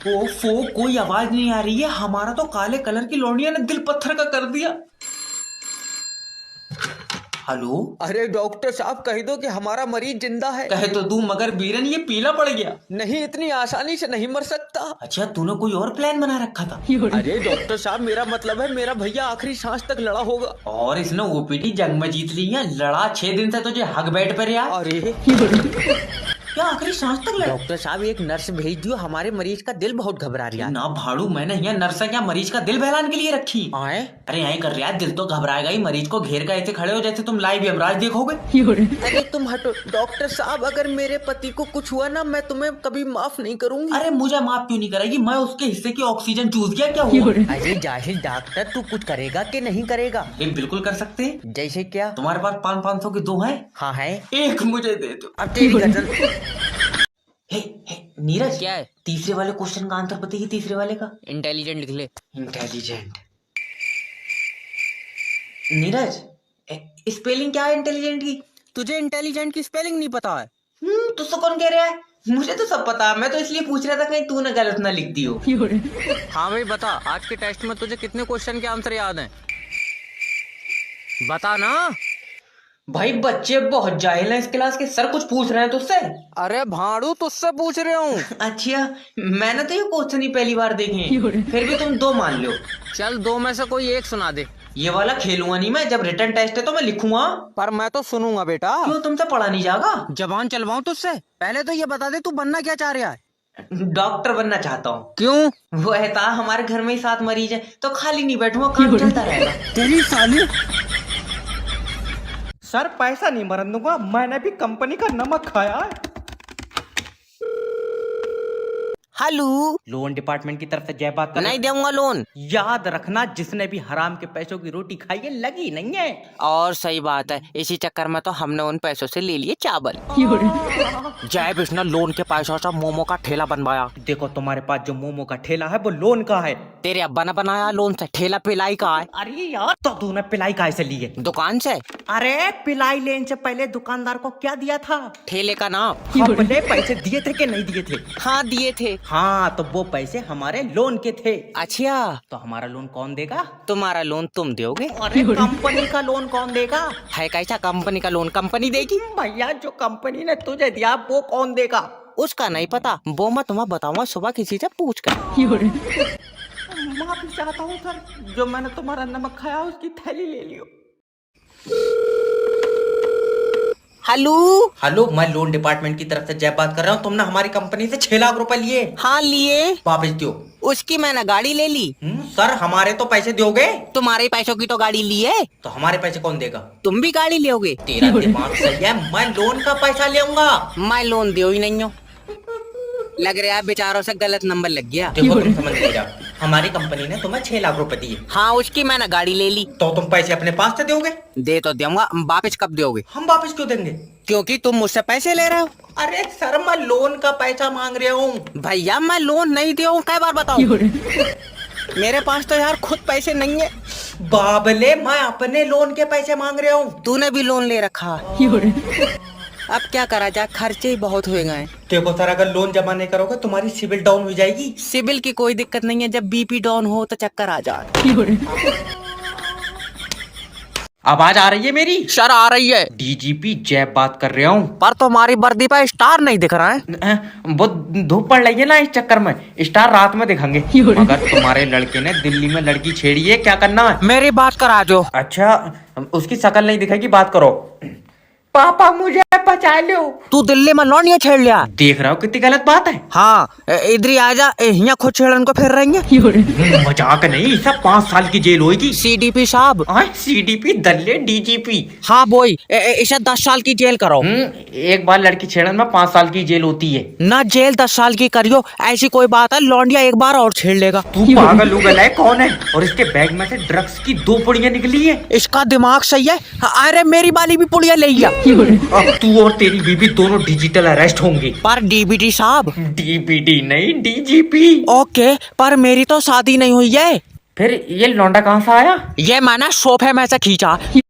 ओफो, कोई आवाज नहीं आ रही है। हमारा तो काले कलर की लौंडिया ने दिल पत्थर का कर दिया। हेलो। अरे डॉक्टर साहब, कह दो कि हमारा मरीज जिंदा है। कहे तो दूं, मगर बीरन ये पीला पड़ गया। नहीं, इतनी आसानी से नहीं मर सकता। अच्छा, तूने कोई और प्लान बना रखा था? अरे डॉक्टर साहब, मेरा मतलब है मेरा भैया आखिरी सांस तक लड़ा होगा। और इसने ओपीडी जंग में जीत ली है। लड़ा 6 दिन से तुझे हक बैठ पर यार। अरे क्या आखिरी सांस तक लड़ा? डॉक्टर साहब, एक नर्स भेज दियो, हमारे मरीज का दिल बहुत घबरा रहा है। ना भाड़ू, मैंने यहाँ नर्स क्या मरीज का दिल बहलाने के लिए रखी? आए? अरे यही कर रहा है, दिल तो घबराएगा ही। मरीज को घेर कर ऐसे खड़े हो जैसे तुम लाइव यमराज देखोगे। अरे तुम हटो डॉक्टर साहब, अगर मेरे पति को कुछ हुआ ना, मैं तुम्हें कभी माफ नहीं करूंगी। अरे मुझे माफ क्यों नहीं करेगी? मैं उसके हिस्से की ऑक्सीजन चूस गया, क्या हुआ? अरे जाहिल डॉक्टर, तू कुछ करेगा कि नहीं करेगा? ये बिल्कुल कर सकते हैं। जैसे क्या? तुम्हारे पास 500 के 2 हैं? हाँ है। एक मुझे दे दो। अब तेरी गर्दन। हे, नीरज, क्या है? तीसरे वाले क्वेश्चन का आंसर पता है? तीसरे वाले का इंटेलिजेंट लिख ले। इंटेलिजेंट। नीरज, स्पेलिंग क्या है इंटेलिजेंट की? तुझे इंटेलिजेंट की स्पेलिंग नहीं पता है? तुझसे कौन कह रहा है? मुझे तो सब पता है। मैं तो इसलिए पूछ रहा था कहीं तूने गलत ना लिख दी हो। हाँ भाई बता, आज के टेस्ट में तुझे कितने क्वेश्चन के आंसर याद हैं? बता ना। भाई बच्चे बहुत जाहिल हैं इस क्लास के। सर कुछ पूछ रहे हैं तुझसे। अरे भाड़ू, तुझसे पूछ रहा हूँ। अच्छा, मैंने तो ये क्वेश्चन ही पहली बार देखे हैं। फिर भी तुम 2 मान लो। चल, 2 में से कोई एक सुना दे। ये वाला खेलूंगा नहीं मैं। जब रिटर्न टेस्ट है तो मैं लिखूंगा। पर मैं तो सुनूंगा बेटा। क्यों, तुमसे पढ़ा नहीं जाएगा? जबान चलवाऊं तुझसे? पहले तो ये बता दे, तू बनना क्या चाह रहा है? डॉक्टर बनना चाहता हूँ। क्यों? वो है था, हमारे घर में ही 7 मरीज हैं, तो खाली नहीं बैठूंगा, काम चलता रहेगा। तेरी साली। सर पैसा नहीं मरन दूंगा, मैंने भी कंपनी का नमक खाया है। हेलो। लोन डिपार्टमेंट की तरफ से जय बात कर। नहीं दूंगा लोन। याद रखना, जिसने भी हराम के पैसों की रोटी खाई है लगी नहीं है। और सही बात है, इसी चक्कर में तो हमने उन पैसों से ले लिए चावल। जय विष्णु, लोन के पैसों से मोमो का ठेला बनवाया। देखो, तुम्हारे पास जो मोमो का ठेला है वो लोन का है। तेरे अब्बा ने बनाया लोन से। ठेला पिलाई का है। अरे यार, तो तूने पिलाई काहे से ली है? दुकान से। अरे पिलाई लेने से पहले दुकानदार को क्या दिया था? ठेले का नाम। हमने पैसे दिए थे कि नहीं दिए थे? हाँ दिए थे। हाँ, तो वो पैसे हमारे लोन के थे। अच्छा, तो हमारा लोन कौन देगा? तुम्हारा लोन तुम दोगे। अरे कंपनी का लोन कौन देगा? है कैसा कंपनी का लोन कंपनी देगी? भैया, जो कंपनी ने तुझे दिया वो कौन देगा? उसका नहीं पता, वो मैं तुम्हें बताऊंगा सुबह किसी से पूछ कर। माफी चाहता हूँ सर, जो मैंने तुम्हारा नमक खाया उसकी थैली ले लियो। हेलो। हेलो, मैं लोन डिपार्टमेंट की तरफ से जय बात कर रहा हूँ। तुमने हमारी कंपनी से 6 लाख रुपए लिए। हाँ लिए। वापस दो। उसकी मैंने गाड़ी ले ली। सर, हमारे तो पैसे दोगे? तुम्हारे पैसों की तो गाड़ी ली है। तो हमारे पैसे कौन देगा? तुम भी गाड़ी लोगे? तेरा दिमाग सही है, मैं लोन का पैसा लेऊंगा। मैं लोन दो ही नहीं हूँ। लग रहा है बेचारों से गलत नंबर लग गया। देखो, तुम समझ नहीं रहा। हमारी कंपनी ने तुम्हें 6 लाख रुपए दिए। हाँ, उसकी मैंने गाड़ी ले ली। तो तुम पैसे अपने पास से दोगे? दे तो दूंगा, वापस कब दोगे? हम वापस क्यों देंगे? क्योंकि तुम मुझसे पैसे ले रहे हो। अरे सर, मैं लोन का पैसा मांग रहा हूँ। भैया, मैं लोन नहीं दे हूँ, कई बार बताऊं? मेरे पास तो यार खुद पैसे नहीं है। बाबले, मैं अपने लोन के पैसे मांग रहा हूँ। तूने भी लोन ले रखा। अब क्या करा जाए, खर्चे ही बहुत हुए गए। देखो सर, अगर लोन जमा नहीं करोगे तुम्हारी सिविल डाउन हो जाएगी। सिविल की कोई दिक्कत नहीं है, जब बीपी डाउन हो तो चक्कर आ जाए। आवाज आ रही है मेरी? सर आ रही है। डीजीपी जय बात कर रहा हूँ। पर तुम्हारी वर्दी पर स्टार नहीं दिख रहा है। वो धूप पड़ रही है ना, इस चक्कर में स्टार रात में दिखेंगे। मगर तुम्हारे लड़के ने दिल्ली में लड़की छेड़ी है, क्या करना है? मेरी बात करा जो। अच्छा, उसकी शकल नहीं दिखेगी, बात करो। पापा, मुझे बचा लो। तू दिल्ली में लौंडिया छेड़ लिया। देख रहा हो कितनी गलत बात है। हाँ, इधर ही आजा, यहाँ खुद छेड़न को फिर रही है। मजाक नहीं, सब 5 साल की जेल होगी। सीडीपी साहब। सीडीपी दल्ले डीजीपी। हाँ बोई, इसे 10 साल की जेल करो। एक बार लड़की छेड़न में 5 साल की जेल होती है ना। जेल 10 साल की करियो, ऐसी कोई बात है? लौंडिया एक बार और छेड़ लेगा। तू पागल उगल है कौन है? और इसके बैग में से ड्रग्स की 2 पुड़ियां निकली है। इसका दिमाग सही है। अरे मेरी वाली भी पुड़िया ले गया। अब तू और तेरी बीबी दोनों डिजिटल अरेस्ट होंगे। पर डीबीटी साहब। डीबीटी नहीं, डीजीपी। ओके, पर मेरी तो शादी नहीं हुई है। फिर ये लौंडा कहाँ से आया? ये मैंने सोफे में से खींचा।